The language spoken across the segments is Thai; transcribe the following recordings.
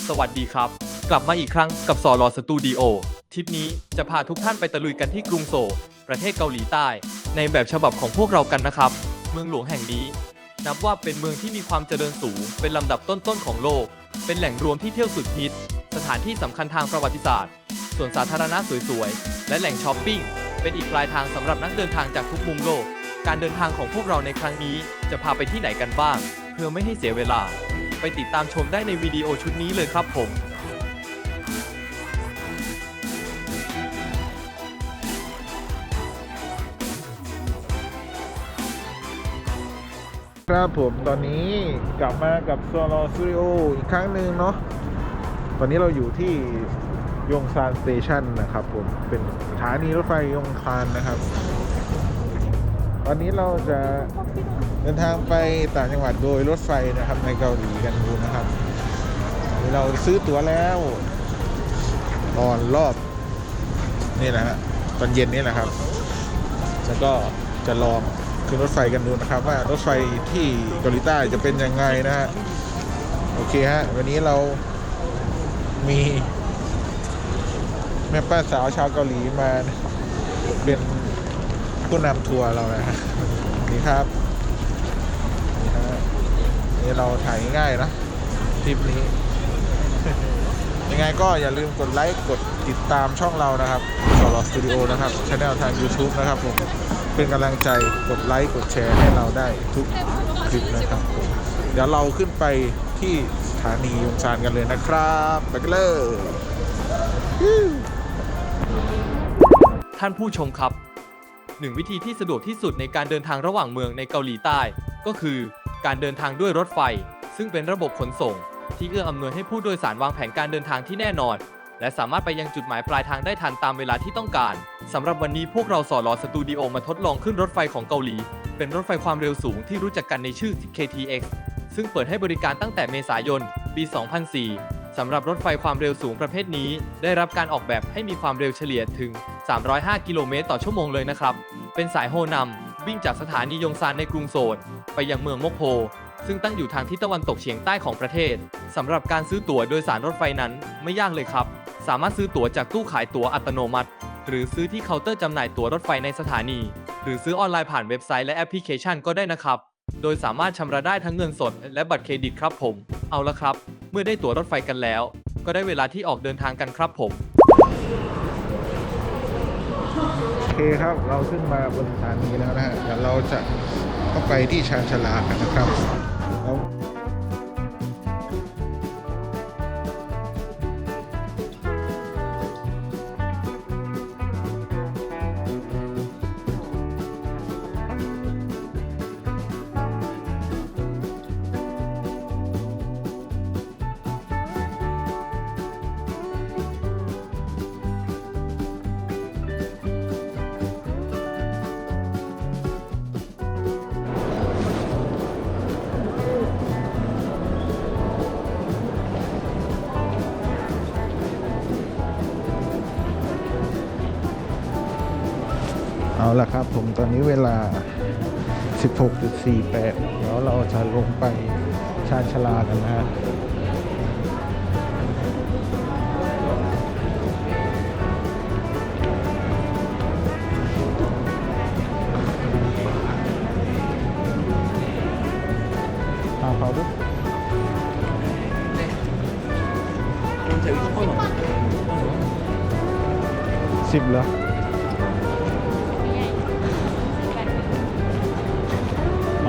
สวัสดีครับกลับมาอีกครั้งกับสอลอสตูดิโอทริปนี้จะพาทุกท่านไปตะลุยกันที่กรุงโซลประเทศเกาหลีใต้ในแบบฉบับของพวกเรากันนะครับเมืองหลวงแห่งนี้นับว่าเป็นเมืองที่มีความเจริญสูงเป็นลำดับต้นๆของโลกเป็นแหล่งรวมที่เที่ยวสุดฮิตสถานที่สำคัญทางประวัติศาสตร์สวนสาธารณะสวยๆและแหล่งช้อปปิ้งเป็นอีกปลายทางสำหรับนักเดินทางจากทุกมุมโลกการเดินทางของพวกเราในครั้งนี้จะพาไปที่ไหนกันบ้างเพื่อไม่ให้เสียเวลาไปติดตามชมได้ในวิดีโอชุดนี้เลยครับผมครับผมตอนนี้กลับมากับโซโลสตูดิโออีกครั้งหนึ่งเนาะตอนนี้เราอยู่ที่ยงซานสเตชันนะครับผมเป็นสถานีรถไฟยงซานนะครับตอนนี้เราจะเดินทางไปต่างจังหวัดโดยรถไฟนะครับในเกาหลีกันดูนะครับเราซื้อตั๋วแล้วตอนรอบนี่แหละฮะตอนเย็นนี่แหละครับแล้วก็จะลองขึ้นรถไฟกันดูนะครับว่ารถไฟที่เกาหลีใต้จะเป็นยังไงนะฮะโอเคฮะวันนี้เรามีแม่ป้าสาวชาวเกาหลีมาเป็นผู้นำทัวร์เรานะฮะนี่ครับนี่ฮะนี่เราถ่ายง่ายๆนะทริปนี้ยังไงก็อย่าลืมกดไลค์กดติดตามช่องเรานะครับสอลอสตูดิโอนะครับช่องทาง YouTube นะครับผมเป็นกำลังใจกดไลค์กดแชร์ให้เราได้ทุกคลิปนะครับผมเดี๋ยวเราขึ้นไปที่สถานียงซานกันเลยนะครับไปกันเลยท่านผู้ชมครับหนึ่งวิธีที่สะดวกที่สุดในการเดินทางระหว่างเมืองในเกาหลีใต้ก็คือการเดินทางด้วยรถไฟซึ่งเป็นระบบขนส่งที่เอื้ออำนวยให้ผู้โดยสารวางแผนการเดินทางที่แน่นอนและสามารถไปยังจุดหมายปลายทางได้ทันตามเวลาที่ต้องการสำหรับวันนี้พวกเราสอลอสตูดิโอมาทดลองขึ้นรถไฟของเกาหลีเป็นรถไฟความเร็วสูงที่รู้จักกันในชื่อ KTX ซึ่งเปิดให้บริการตั้งแต่เมษายน ปี 2004 สำหรับรถไฟความเร็วสูงประเภทนี้ได้รับการออกแบบให้มีความเร็วเฉลี่ยถึง 305 กิโลเมตรต่อชั่วโมงเลยนะครับเป็นสายโฮนัมวิ่งจากสถานียงซานในกรุงโซลไปยังเมืองมกโฮซึ่งตั้งอยู่ทางทิศตะวันตกเฉียงใต้ของประเทศสำหรับการซื้อตั๋วโดยสารรถไฟนั้นไม่ยากเลยครับสามารถซื้อตั๋วจากตู้ขายตั๋วอัตโนมัติหรือซื้อที่เคาน์เตอร์จำหน่ายตั๋วรถไฟในสถานีหรือซื้อออนไลน์ผ่านเว็บไซต์และแอปพลิเคชันก็ได้นะครับโดยสามารถชำระได้ทั้งเงินสดและบัตรเครดิตครับผมเอาละครับเมื่อได้ตั๋วรถไฟกันแล้วก็ได้เวลาที่ออกเดินทางกันครับผมโอเคครับเราขึ้นมาบนสถานีแล้วนะฮะเดี๋ยวเราจะเข้าไปที่ชานชาลากันนะครับแล้วเอาละครับผมตอนนี้เวลา 16.48 เดี๋ยวเราจะลงไปชานชาลากันนะฮะเขาดู10เหรอ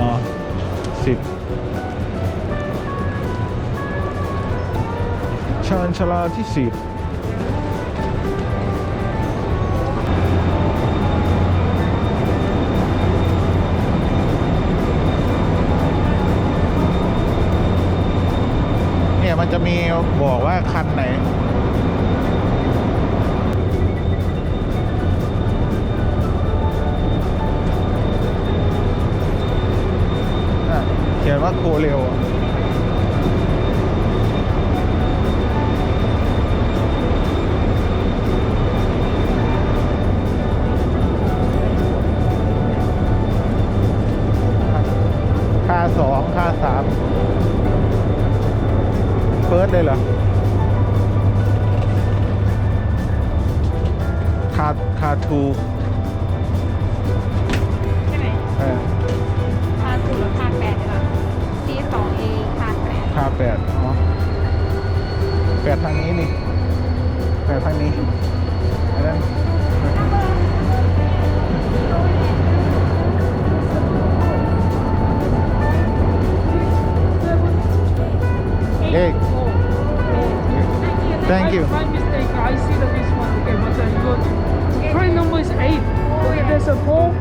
อ๋อ10ชานชาลาที่10เนี่ยมันจะมีบอกว่าคันไหนเขียนว่าโคเร็วค่า2ค่า3เฟิร์สเลยเหรอ ใช่ไหม เออ คาถูกแล้วคาแปดเลยค่ะ C2A คาแปด ค่า8อ๋อ8ทางนี้นี่8ทางนี้อันนั้นเอ้ย Thank you. My mistake. I see that this one. Okay, but you got train number is 8. Okay, there's a 4.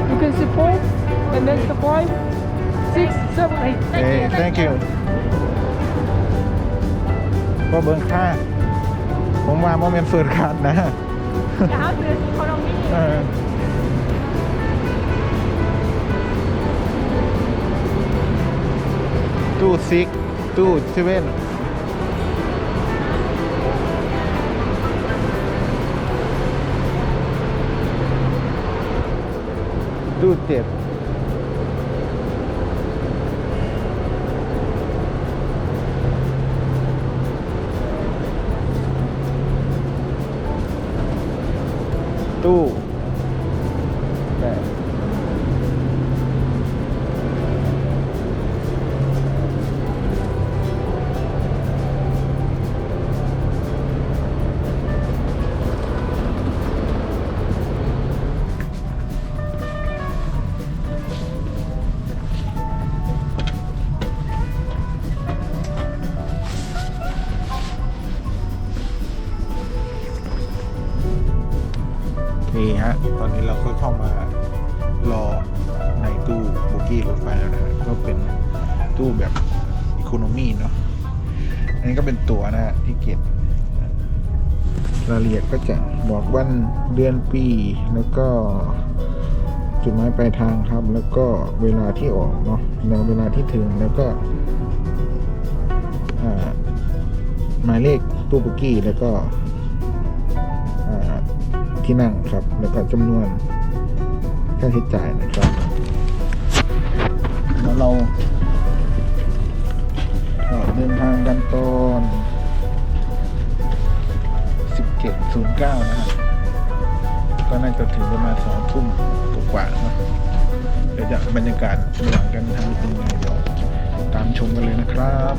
You can see 4. And then the 5, 6, 7, 8. เอ้ย thank you ก็เบิ่งค่า ผมว่าโมเมนต์เฟิร์สขาดนะ เดี๋ยวเขาซื้ออีโคโนมี่ เออตู้ซิก ตู้เซเว่น ตู้เจ็ด ตู้แปดนี่ฮะ ตอนนี้เราก็เข้ามารอในตู้โบกี้รถไฟแล้วนะฮะก็เป็นตู้แบบอีโคโนมี่เนาะ อันนี้ก็เป็นตั๋วนะฮะที่เก็บรายละเอียดก็จะบอกวันเดือนปี แล้วก็จุดหมายปลายทางครับ แล้วก็เวลาที่ออกเนาะแล้วเวลาที่ถึง แล้วก็หมายเลขตู้โบกี้ แล้วก็ที่นั่งครับ แล้วก็จำนวนค่าใช้จ่ายนะครับแล้วเราเดินทางกันตอน 17:09 นะฮะก็น่าจะถึงประมาณ2 ทุ่มกว่าๆนะเดี๋ยวจะบรรยากาศระหว่างการทางเป็นยังไงเดี๋ยวตามชมกันเลยนะครับ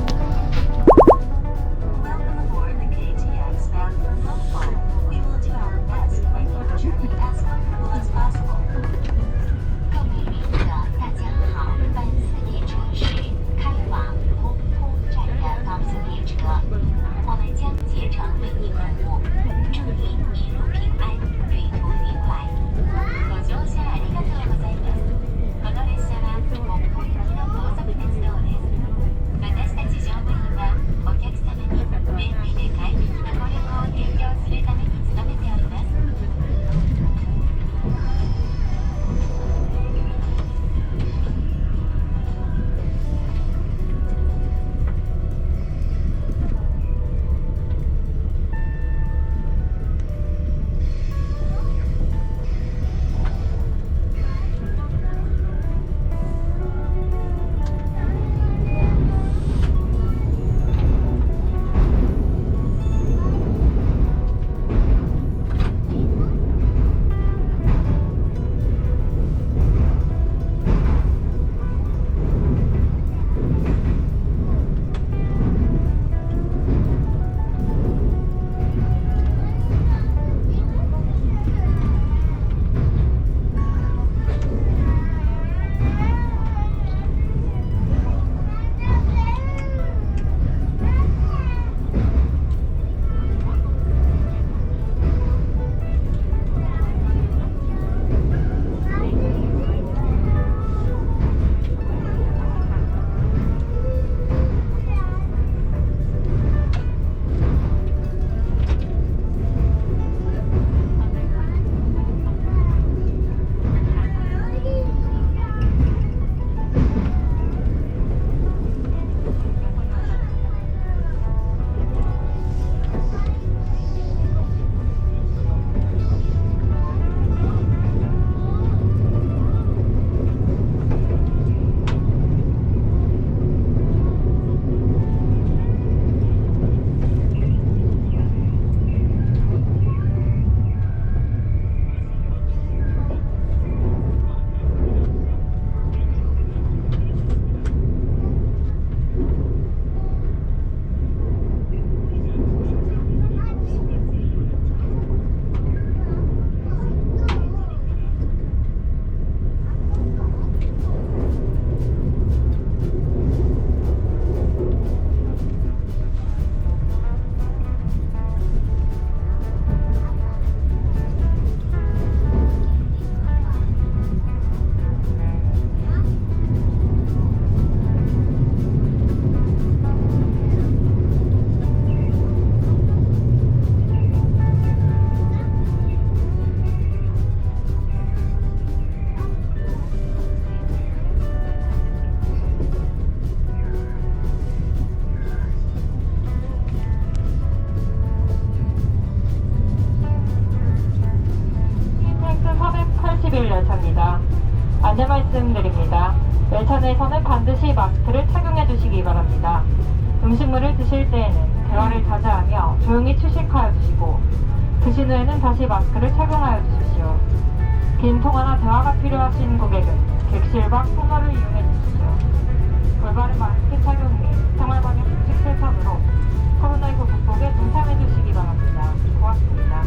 私たち乗 바랍니다. 안내 말씀드립니다. 열차 내에서는 반드시 마스크를 착용해 주시기 바랍니다. 음식물을 드실 때에는 대화를 자제하며 조용히 휴식하여 주시고 드신 후에는 다시 마스크를 착용하여 주십시오. 긴 통화나 대화가 필요하신 고객은 객실 밖 통로를 이용해 주십시오. 올바른 마스크 착용 및 생활방역 수칙 실천으로 코로나19 극복에 동참해 주시기 바랍니다. 고맙습니다.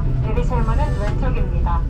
내리실 문은 왼쪽입니다.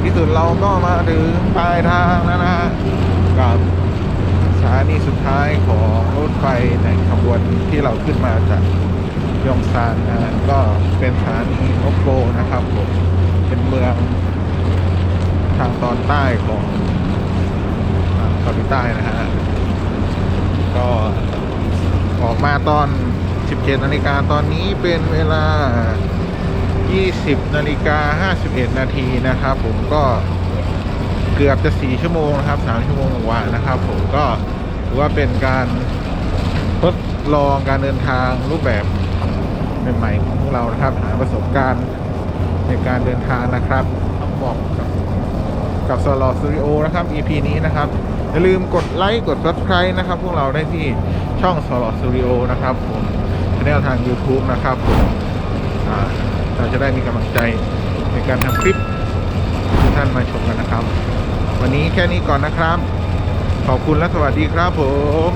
ที่สุดเราก็มาถึงปลายทางแล้วนะฮะกับสถานีสุดท้ายของรถไฟในขบวนที่เราขึ้นมาจากยองซานนะฮะก็เป็นสถานีโอโกนะครับผมเป็นเมืองทางตอนใต้ของเกาหลีใต้นะฮะก็ออกมาตอน 17 นาฬิกาตอนนี้เป็นเวลา 20 นาฬิกา 51 นาทีนะครับผมก็เกือบจะ 4 ชั่วโมงนะครับ 3 ชั่วโมงกว่านะครับผมก็ถือว่าเป็นการทดลองการเดินทางรูปแบบใหม่ๆของพวกเรานะครับหาประสบการณ์ในการเดินทางนะครับต้องบอกกับสลอสตูดิโอนะครับ EP นี้นะครับอย่าลืมกดไลค์กด Subscribe นะครับพวกเราได้ที่ช่องสลอสตูดิโอนะครับผมช่องทาง YouTube นะครับผมเราจะได้มีกำลังใจในการทำคลิปที่ท่านมาชมกันนะครับ วันนี้แค่นี้ก่อนนะครับ ขอบคุณและสวัสดีครับผม